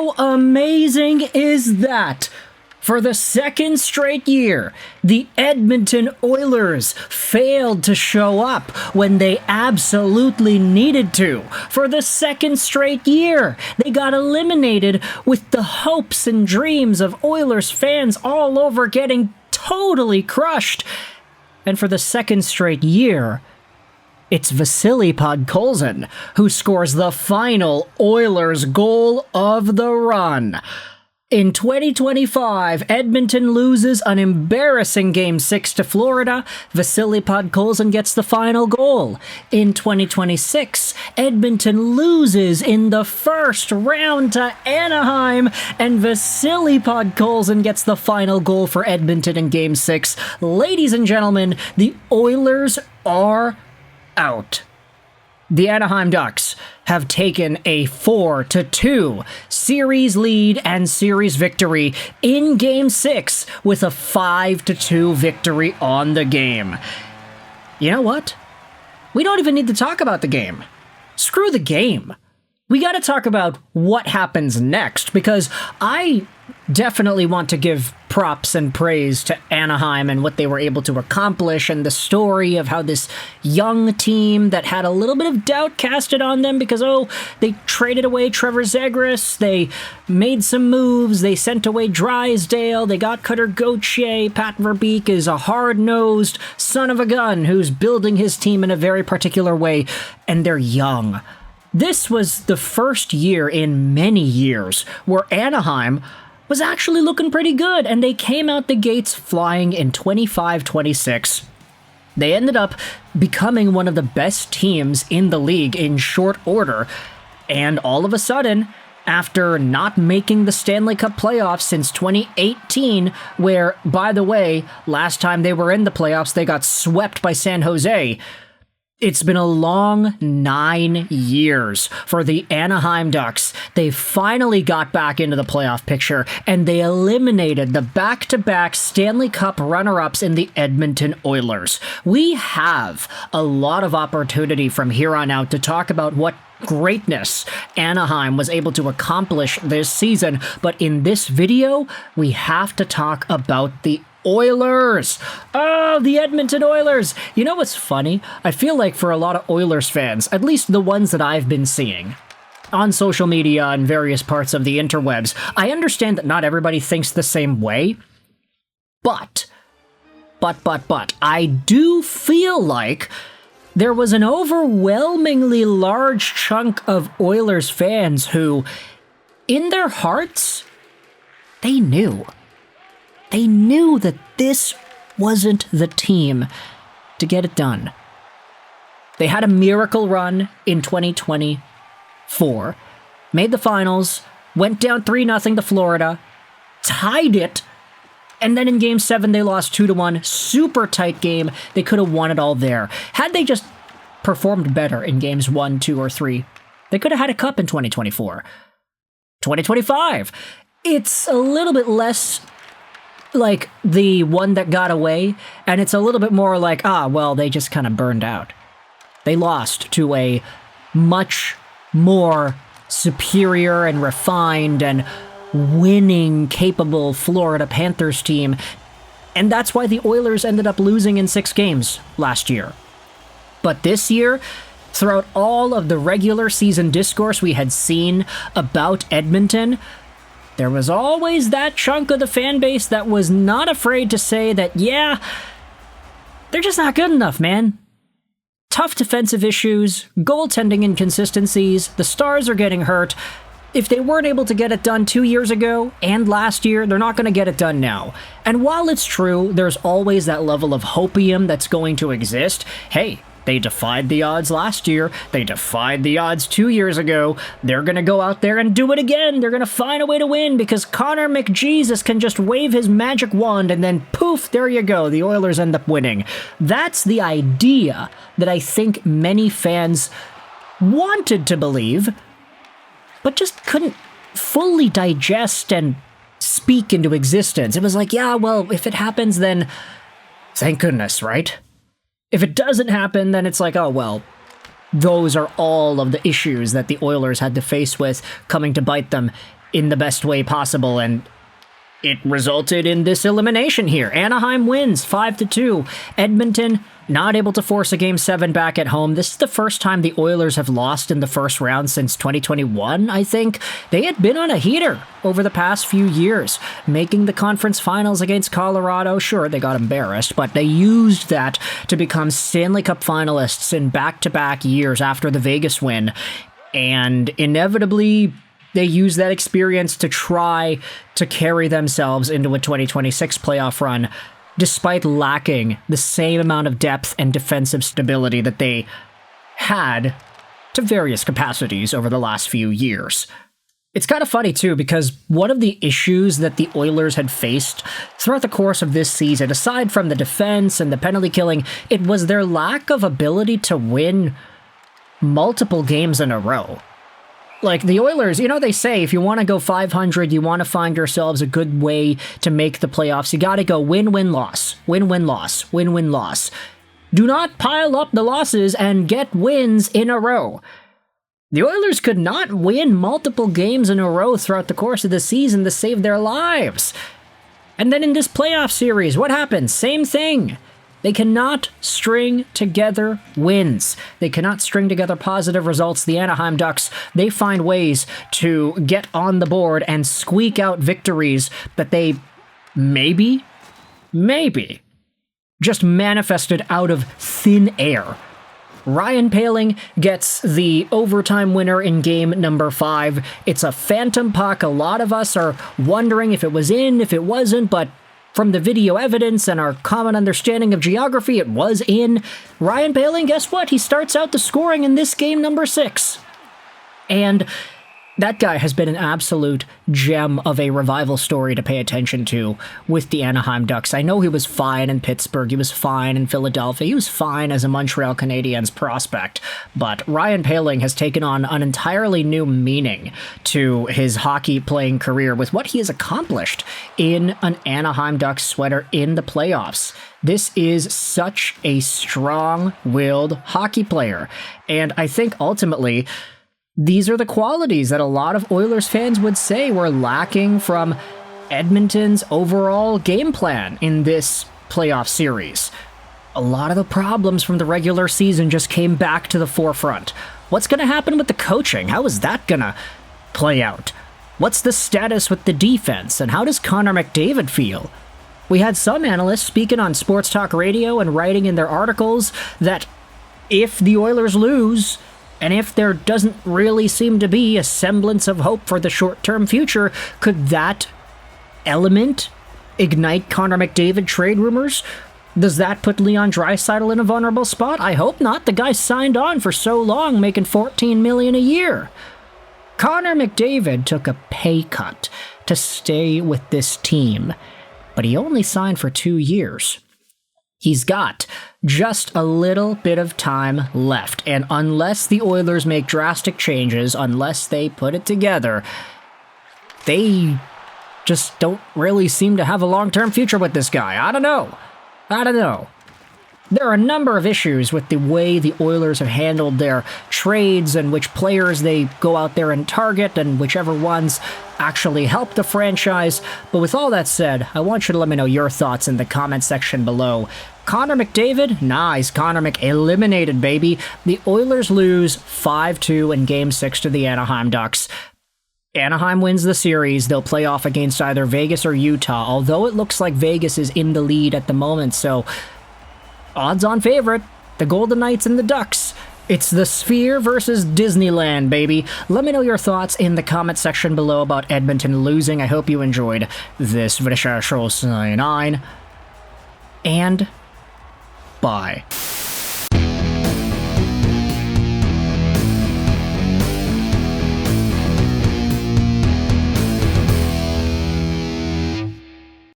How amazing is that? For the second straight year, the Edmonton Oilers failed to show up when they absolutely needed to. For the second straight year, they got eliminated with the hopes and dreams of Oilers fans all over getting totally crushed. And for the second straight year, it's Vasily Podkolzin who scores the final Oilers goal of the run. In 2025, Edmonton loses an embarrassing Game 6 to Florida. Vasily Podkolzin gets the final goal. In 2026, Edmonton loses in the first round to Anaheim, and Vasily Podkolzin gets the final goal for Edmonton in Game 6. Ladies and gentlemen, the Oilers are out. The Anaheim Ducks have taken a 4-2 series lead and series victory in Game 6 with a 5-2 victory on the game. You know what? We don't even need to talk about the game. Screw the game. We got to talk about what happens next, because I definitely want to give props and praise to Anaheim and what they were able to accomplish, and the story of how this young team that had a little bit of doubt casted on them because, they traded away Trevor Zegras, they made some moves, they sent away Drysdale, they got Cutter Gauthier. Pat Verbeek is a hard-nosed son of a gun who's building his team in a very particular way, and they're young. This was the first year in many years where Anaheim was actually looking pretty good, and they came out the gates flying in 25-26. They ended up becoming one of the best teams in the league in short order, and all of a sudden, after not making the Stanley Cup Playoffs since 2018, where, by the way, last time they were in the playoffs, they got swept by San Jose. It's been a long 9 years for the Anaheim Ducks. They finally got back into the playoff picture, and they eliminated the back-to-back Stanley Cup runner-ups in the Edmonton Oilers. We have a lot of opportunity from here on out to talk about what greatness Anaheim was able to accomplish this season, but in this video, we have to talk about the Oilers! Oh, the Edmonton Oilers! You know what's funny? I feel like for a lot of Oilers fans, at least the ones that I've been seeing on social media and various parts of the interwebs, I understand that not everybody thinks the same way, but, I do feel like there was an overwhelmingly large chunk of Oilers fans who, in their hearts, they knew. They knew that this wasn't the team to get it done. They had a miracle run in 2024, made the finals, went down 3-0 to Florida, tied it, and then in Game 7 they lost 2-1. Super tight game. They could have won it all there. Had they just performed better in Games 1, 2, or 3, they could have had a cup in 2024. 2025, it's a little bit less like the one that got away, and it's a little bit more like, they just kind of burned out. They lost to a much more superior and refined and winning capable Florida Panthers team, and that's why the Oilers ended up losing in 6 games last year. But this year, throughout all of the regular season discourse we had seen about Edmonton, there was always that chunk of the fan base that was not afraid to say that, they're just not good enough, man. Tough defensive issues, goaltending inconsistencies, the stars are getting hurt. If they weren't able to get it done 2 years ago and last year, they're not going to get it done now. And while it's true, there's always that level of hopium that's going to exist. Hey, they defied the odds last year. They defied the odds 2 years ago. They're going to go out there and do it again. They're going to find a way to win because Connor McJesus can just wave his magic wand and then poof, there you go. The Oilers end up winning. That's the idea that I think many fans wanted to believe, but just couldn't fully digest and speak into existence. It was like, if it happens, then thank goodness, right? If it doesn't happen, then it's like, those are all of the issues that the Oilers had to face with coming to bite them in the best way possible, and it resulted in this elimination here. Anaheim wins 5-2. Edmonton not able to force a Game 7 back at home. This is the first time the Oilers have lost in the first round since 2021, I think. They had been on a heater over the past few years, making the conference finals against Colorado. Sure, they got embarrassed, but they used that to become Stanley Cup finalists in back-to-back years after the Vegas win. And inevitably, they use that experience to try to carry themselves into a 2026 playoff run, despite lacking the same amount of depth and defensive stability that they had to various capacities over the last few years. It's kind of funny, too, because one of the issues that the Oilers had faced throughout the course of this season, aside from the defense and the penalty killing, it was their lack of ability to win multiple games in a row. Like, the Oilers, they say if you want to go 500, you want to find yourselves a good way to make the playoffs, you got to go win-win-loss, win-win-loss, win-win-loss. Do not pile up the losses and get wins in a row. The Oilers could not win multiple games in a row throughout the course of the season to save their lives. And then in this playoff series, what happens? Same thing. They cannot string together wins. They cannot string together positive results. The Anaheim Ducks, they find ways to get on the board and squeak out victories that they maybe just manifested out of thin air. Ryan Poehling gets the overtime winner in game number 5. It's a phantom puck. A lot of us are wondering if it was in, if it wasn't, but from the video evidence and our common understanding of geography, it was in. Ryan Poehling, guess what? He starts out the scoring in this game number 6. And that guy has been an absolute gem of a revival story to pay attention to with the Anaheim Ducks. I know he was fine in Pittsburgh, he was fine in Philadelphia, he was fine as a Montreal Canadiens prospect, but Ryan Poehling has taken on an entirely new meaning to his hockey playing career with what he has accomplished in an Anaheim Ducks sweater in the playoffs. This is such a strong-willed hockey player, and I think ultimately these are the qualities that a lot of Oilers fans would say were lacking from Edmonton's overall game plan in this playoff series. A lot of the problems from the regular season just came back to the forefront. What's going to happen with the coaching? How is that going to play out? What's the status with the defense? And how does Connor McDavid feel? We had some analysts speaking on Sports Talk Radio and writing in their articles that if the Oilers lose, and if there doesn't really seem to be a semblance of hope for the short-term future, could that element ignite Connor McDavid trade rumors? Does that put Leon Draisaitl in a vulnerable spot? I hope not. The guy signed on for so long, making $14 million a year. Connor McDavid took a pay cut to stay with this team, but he only signed for 2 years. He's got just a little bit of time left, and unless the Oilers make drastic changes, unless they put it together, they just don't really seem to have a long-term future with this guy. I don't know. There are a number of issues with the way the Oilers have handled their trades and which players they go out there and target and whichever ones actually help the franchise. But with all that said, I want you to let me know your thoughts in the comment section below. Connor McDavid? Nah, he's Connor eliminated, baby. The Oilers lose 5-2 in Game 6 to the Anaheim Ducks. Anaheim wins the series. They'll play off against either Vegas or Utah, although it looks like Vegas is in the lead at the moment, so odds-on favorite, the Golden Knights and the Ducks. It's the Sphere versus Disneyland, baby. Let me know your thoughts in the comment section below about Edmonton losing. I hope you enjoyed this video. And bye.